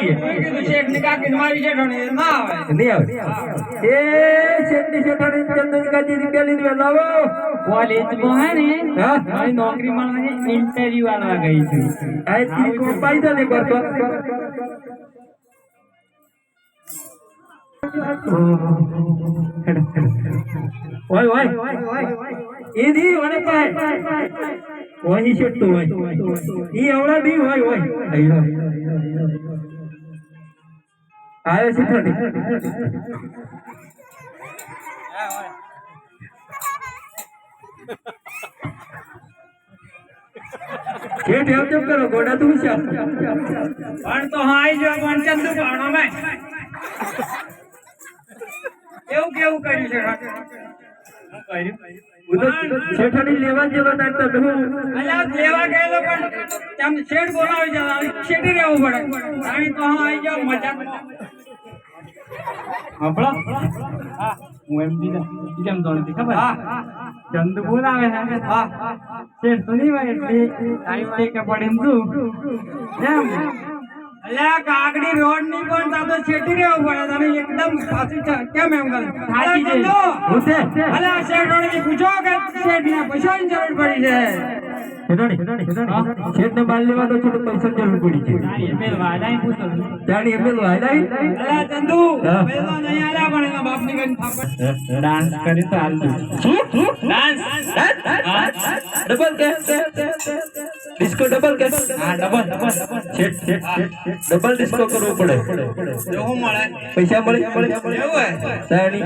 કીએ શેઠ ની કાકી મારી શેઠાણી ના આવે નહીં આવે એ શેઠની શેઠાણી ચંદન કાજી રૂપિયા લઈને લાવો કોલેજમાં હે ને મારી નોકરી મળવાની ઇન્ટરવ્યુ આલવા ગઈ છું આ તી કો પાઈદા ને કરતો ઓય ઓય એદી વને પાય ઓહી શેઠ હોય ઈ આવડા બી હોય હોય આયો શેઠાણી શેઠ એમ કેમ કરો ગોડા તું છે પણ તો હા આઈ જો પણ ચંદુ પાણો મે એવું કેવું કર્યું છે હું કર્યું શેઠાણી લેવા જેવા નાખતા તો અલ્યા લેવા ગયેલો પણ તેમ શેઠ બોલાવી જવા શેઠી રહેવું પડે રાણી તો હા આઈ જાવ મજા હપળો હું એમ કેમ દોડતી ખબર ચંદુ બોલાવે હે શેઠ તો નહીં હોય એટલે ટાઈમ કે પડે એમ તું એમ અલ્યા કાગડી રોડ ની પણ તા તો શેઠી રહેવું પડે તને એકદમ ફાસી કેમ એમ કરે થાકી જાય અલ્યા શેઠ રોડ પૂછો કે શેઠ ને પૈસાની જરૂર પડી છે શેઠ ને બાલ લેવા તો થોડું પૈસા જરૂર પડી છે એમએલ વાડાઈ પૂછો જાણી એમએલ વાડાઈ અલ્યા ચંદુ પેલા નહીં આલ્યા પણ એના બાપ ની કઈ થાપડ ડાન્સ કરી તો હાલ દઉં ડાન્સ ડબલ કે ડિસ્કો ડબલ કે હા ડબલ શેઠ ડબલ ડિસ્કો કરવો પડે એવું મળે પૈસા મળે એવું હે જાણી